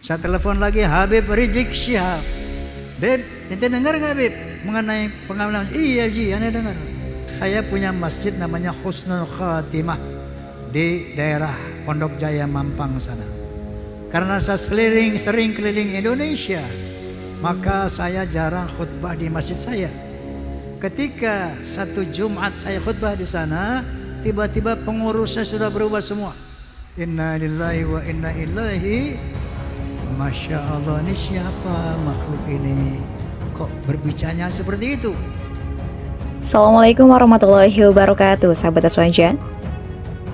Saya telepon lagi Habib Rizik Syihab. Beb, ente dengar gak Beb mengenai pengalaman? Iya Ji, anda dengar. Saya punya masjid namanya Husnul Khatimah di daerah Pondok Jaya Mampang sana. Karena saya sering keliling Indonesia, maka saya jarang khutbah di masjid saya. Ketika satu Jumat saya khutbah di sana, tiba-tiba pengurusnya sudah berubah semua. Inna lillahi wa inna ilaihi. Masya Allah, ini siapa makhluk ini? Kok berbicaranya seperti itu? Assalamualaikum warahmatullahi wabarakatuh, sahabat Aswanja.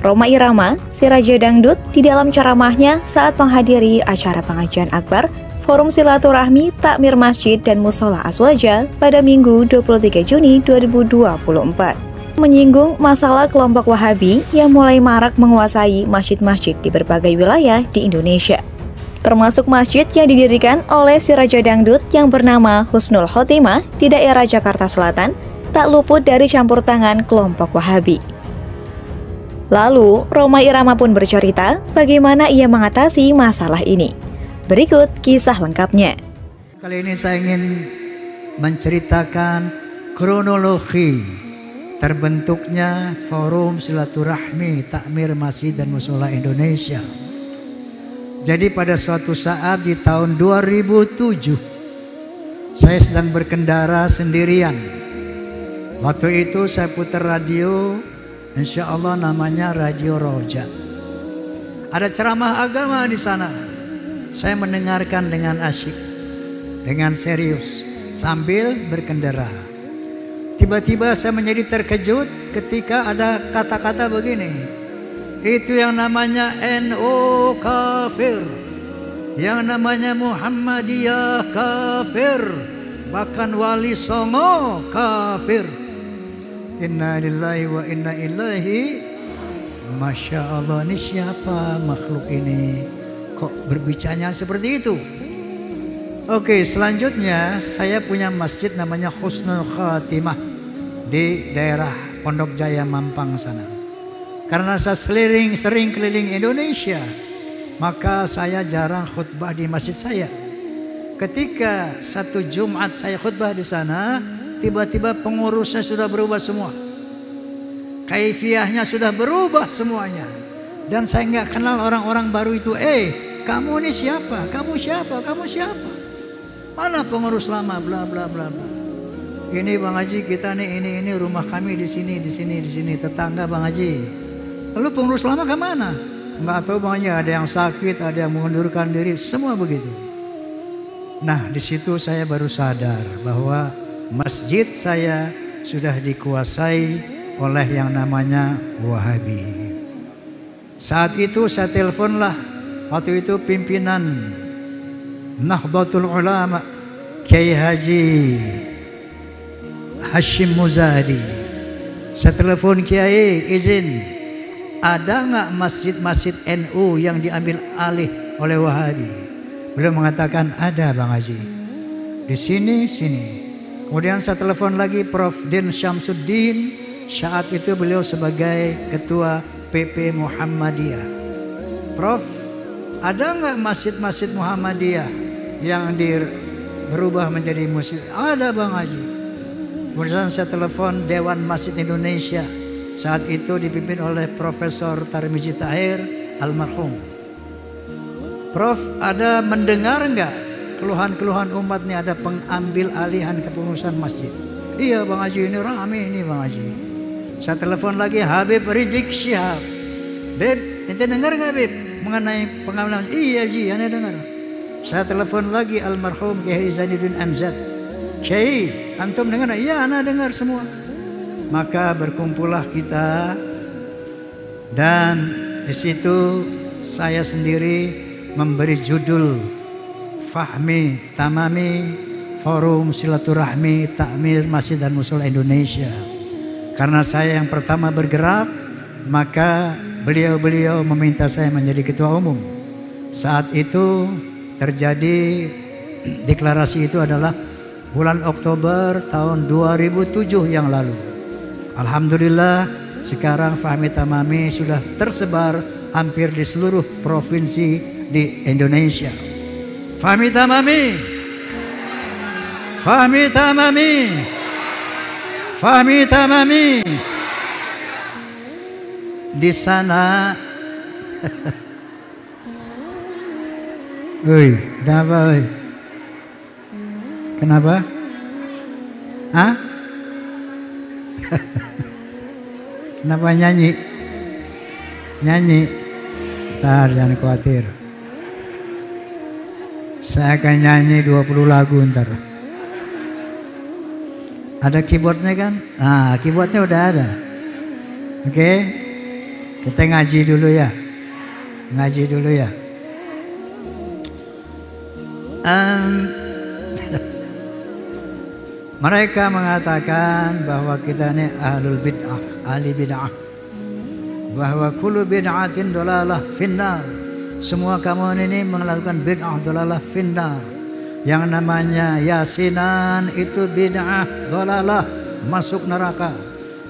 Rhoma Irama, si Raja Dangdut, di dalam ceramahnya saat menghadiri acara pengajian akbar Forum Silaturahmi Takmir Masjid dan Mushola Aswaja pada Minggu 23 Juni 2024, menyinggung masalah kelompok Wahabi yang mulai marak menguasai masjid-masjid di berbagai wilayah di Indonesia, termasuk masjid yang didirikan oleh si Raja Dangdut yang bernama Husnul Khotimah di daerah Jakarta Selatan, tak luput dari campur tangan kelompok Wahabi. Lalu, Rhoma Irama pun bercerita bagaimana ia mengatasi masalah ini. Berikut kisah lengkapnya. Kali ini saya ingin menceritakan kronologi terbentuknya Forum Silaturahmi Takmir Masjid dan Mushola Indonesia. Jadi pada suatu saat di tahun 2007, saya sedang berkendara sendirian. Waktu itu saya putar radio, insya Allah namanya Radio Roja. Ada ceramah agama di sana. Saya mendengarkan dengan asyik, dengan serius, sambil berkendara. Tiba-tiba saya menjadi terkejut ketika ada kata-kata begini. Itu yang namanya NU kafir, yang namanya Muhammadiyah kafir, bahkan Wali Songo kafir. Inna lillahi wa inna ilaihi. Masya Allah, ini siapa makhluk ini? Kok berbicaranya seperti itu? Oke, selanjutnya saya punya masjid namanya Husnul Khatimah di daerah Pondok Jaya Mampang sana. Karena saya sering keliling Indonesia, maka saya jarang khutbah di masjid saya. Ketika satu Jumat saya khutbah di sana, tiba-tiba pengurusnya sudah berubah semua. Kaifiahnya sudah berubah semuanya. Dan saya nggak kenal orang-orang baru itu. Kamu ini siapa? Kamu siapa? Kamu siapa? Mana pengurus lama? Bla bla bla bla. Ini Bang Haji, kita nih ini rumah kami di sini, tetangga Bang Haji. Lalu pengurus lama kemana? Nggak tahu Bang Haji, ada yang sakit, ada yang mengundurkan diri, semua begitu. Nah, di situ saya baru sadar bahwa masjid saya sudah dikuasai oleh yang namanya Wahabi. Saat itu saya teleponlah, waktu itu pimpinan Nahdlatul Ulama Kiai Haji Hashim Muzadi. Saya telepon Kiai, izin, ada nggak masjid-masjid NU yang diambil alih oleh Wahabi? Beliau mengatakan ada Bang Haji, di sini. Kemudian saya telepon lagi Prof. Din Syamsuddin, saat itu beliau sebagai ketua PP Muhammadiyah. Prof, ada nggak masjid-masjid Muhammadiyah yang berubah menjadi masjid? Ada Bang Haji. Kemudian saya telepon Dewan Masjid Indonesia, saat itu dipimpin oleh Profesor Tarmizi Tahir almarhum. Prof, ada mendengar nggak keluhan-keluhan umat nih, ada pengambil alihan kepengurusan masjid? Iya Bang Haji, ini rame ini Bang Haji. Saya telepon lagi Habib Rizik Syihab. Beb, ente dengar gak Beb mengenai pengalaman? Iya Ji, anda dengar. Saya telepon lagi almarhum Kiai Zainuddin Amzad. Kiai, antum dengar? Iya, anda dengar semua. Maka berkumpullah kita, dan di situ saya sendiri memberi judul Fahmi Tamami Forum Silaturahmi Takmir Masjid dan Mushola Indonesia. Karena saya yang pertama bergerak, maka beliau meminta saya menjadi ketua umum. Saat itu terjadi deklarasi itu adalah bulan Oktober tahun 2007 yang lalu. Alhamdulillah sekarang Fahmi Tamami sudah tersebar hampir di seluruh provinsi di Indonesia. Fahmi tamami. Fahmi tamami. Fahmi tamami. Di sana. Woi, kenapa? Woi? Kenapa? Hah? Kenapa nyanyi? Nyanyi. Ntar jangan khawatir. Saya akan nyanyi 20 lagu ntar. Ada keyboardnya kan? Nah, keyboardnya udah ada. Oke? Kita ngaji dulu ya. Ngaji dulu ya. Mereka mengatakan bahwa kita ini ahlul bid'ah, ahli bid'ah. Bahwa kullu bid'atin dolalah finnar. Semua kamu ini melakukan bid'ah dolalah finnar. Yang namanya yasinan itu bid'ah dolalah, masuk neraka.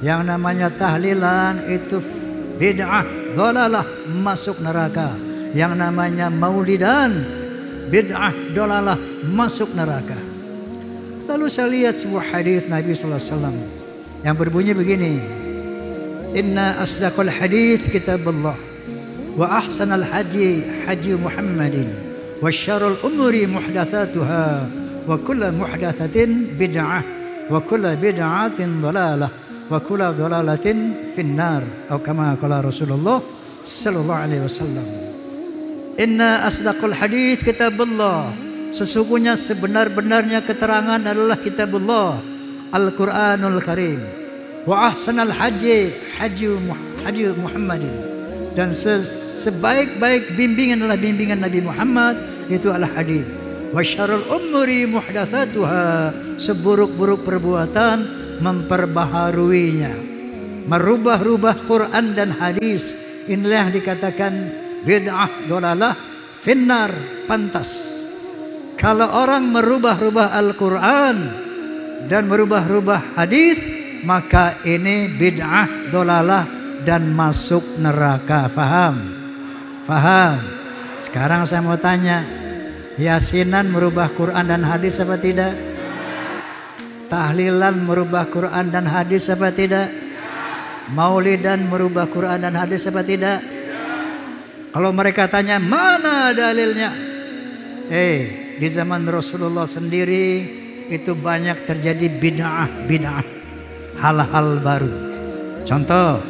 Yang namanya tahlilan itu bid'ah dolalah, masuk neraka. Yang namanya maulidan bid'ah dolalah, masuk neraka. Lalu saya lihat sebuah hadis Nabi SAW yang berbunyi begini: Inna asdaqal hadis kitabullah wa ahsanal hadi hadi Muhammadin wa syarrul umuri muhdatsatuha wa kullu muhdatsatin bid'ah wa kullu bid'atin dhalalah wa kullu dhalalatin finnar, atau kama qala Rasulullah sallallahu alaihi wasallam. Inna asdaqal hadis kitabullah, sesungguhnya sebenar-benarnya keterangan adalah kitabullah, Al-Quranul Karim. Wa ahsanal haji haji Muhammadin, dan sebaik-baik bimbingan adalah bimbingan Nabi Muhammad, itu adalah hadis. Wa syarrul umuri muhdatsatuha, seburuk-buruk perbuatan memperbaharuinya, merubah-rubah Quran dan hadis. Inilah yang dikatakan bid'ah dolalah finnar, pantas. Kalau orang merubah-rubah Al-Quran dan merubah-rubah hadis, maka ini bid'ah dolalah dan masuk neraka. Faham? Faham? Sekarang saya mau tanya, yasinan merubah Quran dan hadis apa tidak? Tahlilan merubah Quran dan hadis apa tidak? Maulidan merubah Quran dan hadis apa tidak? Kalau mereka tanya mana dalilnya? Di zaman Rasulullah sendiri itu banyak terjadi bid'ah, hal-hal baru. Contoh,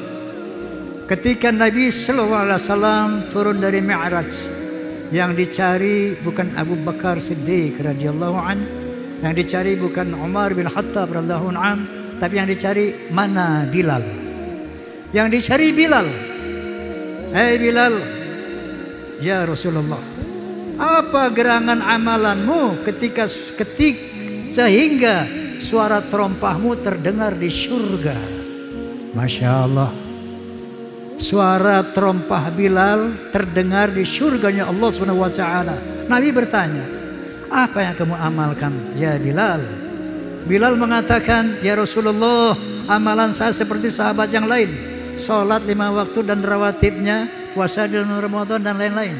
ketika Nabi SAW turun dari Mi'raj, yang dicari bukan Abu Bakar Siddiq radhiyallahu an, yang dicari bukan Umar bin Khattab radhiyallahu an, tapi yang dicari mana Bilal. Yang dicari Bilal. Bilal, ya Rasulullah, apa gerangan amalanmu sehingga suara terompahmu terdengar di surga? Masya Allah, suara terompah Bilal terdengar di surganya Allah SWT. Nabi bertanya, apa yang kamu amalkan ya Bilal? Bilal mengatakan, ya Rasulullah, amalan saya seperti sahabat yang lain, sholat 5 waktu dan rawatibnya, puasa di bulan Ramadan dan lain-lain.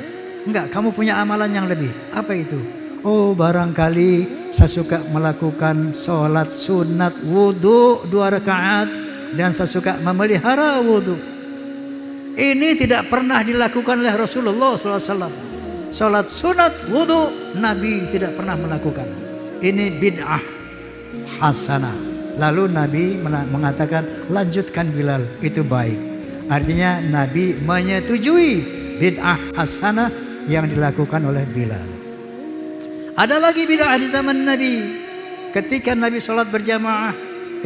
Enggak, kamu punya amalan yang lebih. Apa itu? Oh, barangkali saya suka melakukan sholat sunat wudhu 2 rakaat, dan saya suka memelihara wudhu. Ini tidak pernah dilakukan oleh Rasulullah SAW. Sholat sunat wudhu Nabi tidak pernah melakukan. Ini bid'ah hasanah. Lalu Nabi mengatakan, lanjutkan Bilal, itu baik. Artinya Nabi menyetujui bid'ah hasanah yang dilakukan oleh Bilal. Ada lagi bid'ah di zaman Nabi. Ketika Nabi sholat berjamaah,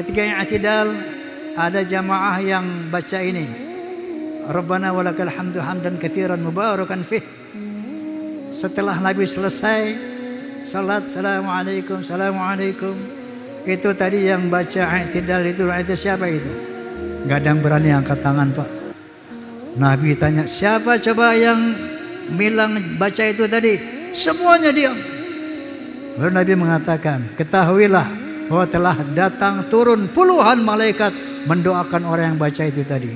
ketika yang i'tidal, ada jamaah yang baca ini, Rabbana walakal hamdu hamdan katsiran mubarakan fih. Setelah Nabi selesai salat, assalamualaikum, assalamualaikum, itu tadi yang baca i'tidal itu siapa itu? Gak ada yang berani angkat tangan, Pak. Nabi tanya, siapa coba yang bilang baca itu tadi? Semuanya diam. Lalu Nabi mengatakan, ketahuilah bahwa telah datang turun puluhan malaikat mendoakan orang yang baca itu tadi.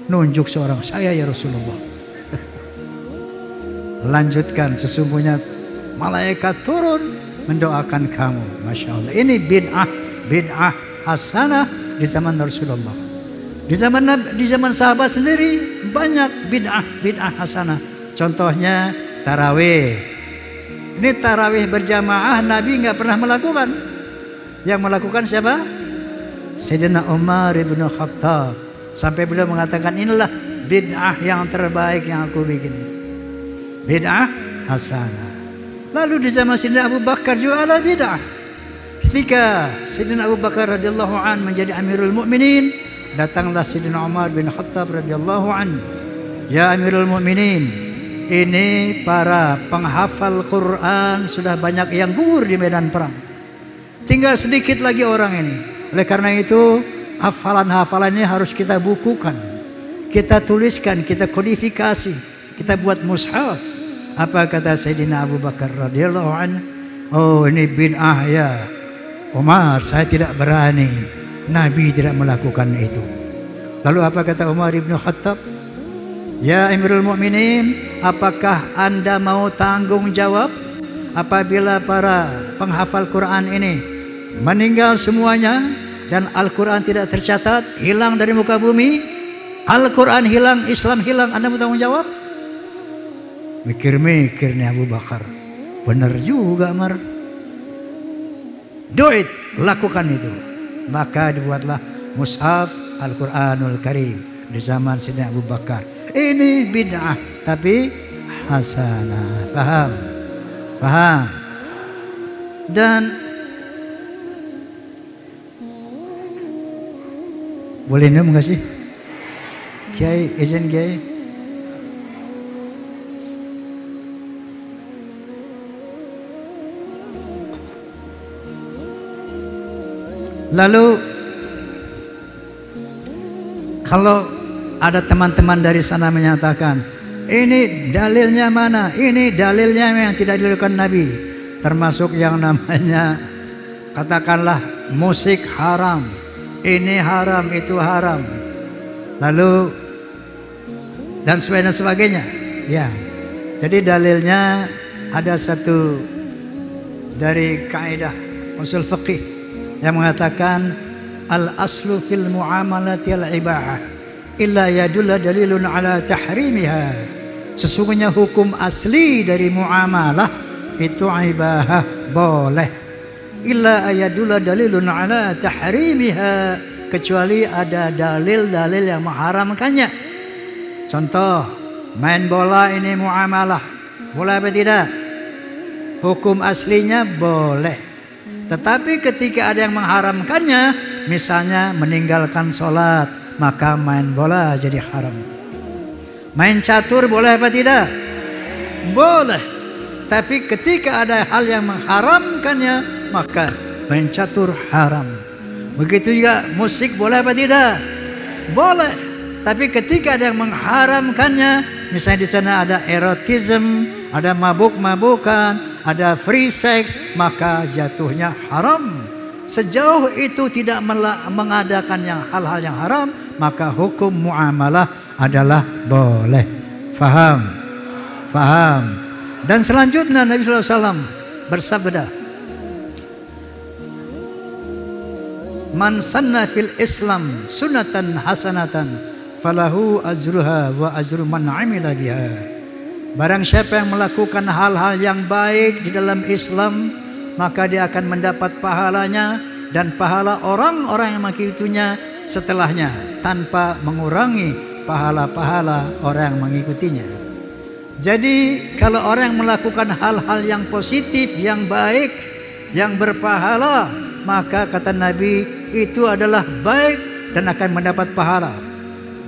Nunjuk seorang, saya ya Rasulullah. Lanjutkan, sesungguhnya malaikat turun mendoakan kamu. Masya Allah. Ini bid'ah hasanah di zaman Rasulullah. Di zaman sahabat sendiri banyak bid'ah hasanah. Contohnya tarawih. Ini tarawih berjamaah Nabi nggak pernah melakukan. Yang melakukan siapa? Sayyidina Umar bin Khattab. Sampai beliau mengatakan, inilah bid'ah yang terbaik yang aku bikin. Bid'ah hasanah. Lalu di zaman Sayyidina Abu Bakar juga ada bid'ah. Ketika Sayyidina Abu Bakar radhiyallahu an menjadi Amirul Mukminin, datanglah Sayyidina Umar bin Khattab radhiyallahu an. Ya Amirul Mukminin, ini para penghafal Quran sudah banyak yang gugur di medan perang. Tinggal sedikit lagi orang ini. Oleh karena itu, hafalan-hafalan ini harus kita bukukan, kita tuliskan, kita kodifikasi, kita buat mushaf. Apa kata Sayyidina Abu Bakar radhiyallahu anhu? Oh, ini bid'ah ya Umar, saya tidak berani. Nabi tidak melakukan itu. Lalu apa kata Umar bin Khattab? Ya Amirul Mukminin, apakah Anda mau tanggung jawab apabila para penghafal Quran ini meninggal semuanya dan Al-Quran tidak tercatat, hilang dari muka bumi? Al-Quran hilang, Islam hilang, Anda mau tanggung jawab? Mikir-mikir nih Abu Bakar, benar juga Umar. Do it, lakukan itu. Maka dibuatlah mushaf Al-Quranul Karim di zaman Sayyidina Abu Bakar. Ini bid'ah tapi hasanah. Paham? Paham? Dan boleh minum nggak sih? Kiai, izin Kiai. Lalu kalau ada teman-teman dari sana menyatakan, ini dalilnya mana? Ini dalilnya yang tidak dilakukan Nabi. Termasuk yang namanya, katakanlah musik haram. Ini haram, itu haram. Lalu dan sebagainya. Ya. Jadi dalilnya ada satu dari kaidah usul fiqih yang mengatakan al-aslu fil muamalati al-ibahah illa yadulla dalilun ala tahrimiha. Sesungguhnya hukum asli dari muamalah itu ibahah, boleh. Illa ayadulla dalilun ala tahrimiha, kecuali ada dalil-dalil yang mengharamkannya. Contoh, main bola ini muamalah, boleh apa tidak? Hukum aslinya boleh. Tetapi ketika ada yang mengharamkannya, misalnya meninggalkan sholat, maka main bola jadi haram. Main catur boleh apa tidak? Boleh. Tapi ketika ada hal yang mengharamkannya, maka main catur haram. Begitu juga musik boleh apa tidak? Boleh. Tapi ketika ada yang mengharamkannya, misalnya di sana ada erotisme, ada mabuk-mabukan, ada free sex, maka jatuhnya haram. Sejauh itu tidak mengadakan hal-hal yang haram, maka hukum muamalah adalah boleh. Faham? Faham? Dan selanjutnya Nabi SAW bersabda, man sanna fil Islam sunatan hasanatan falahu ajruha wa ajru man amila biha. Barang siapa yang melakukan hal-hal yang baik di dalam Islam, maka dia akan mendapat pahalanya dan pahala orang-orang yang mengikutinya setelahnya, tanpa mengurangi pahala-pahala orang yang mengikutinya. Jadi kalau orang yang melakukan hal-hal yang positif, yang baik, yang berpahala, maka kata Nabi itu adalah baik dan akan mendapat pahala.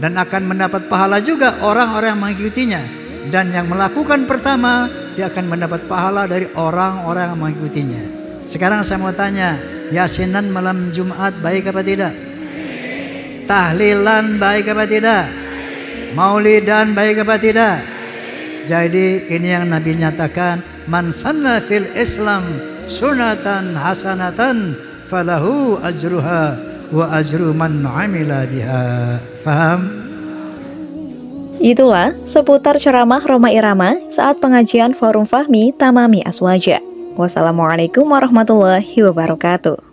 Dan akan mendapat pahala juga orang-orang yang mengikutinya. Dan yang melakukan pertama, dia akan mendapat pahala dari orang-orang yang mengikutinya. Sekarang saya mau tanya, yasinan malam Jumat baik apa tidak? Tahlilan baik apa tidak? Maulidan baik apa tidak? Jadi ini yang Nabi nyatakan, man sanna fil Islam sunatan hasanatan falahu ajruha wa ajru man amila biha. Faham? Itulah seputar ceramah Rhoma Irama saat pengajian Forum Fahmi Tamami Aswaja. Wassalamualaikum warahmatullahi wabarakatuh.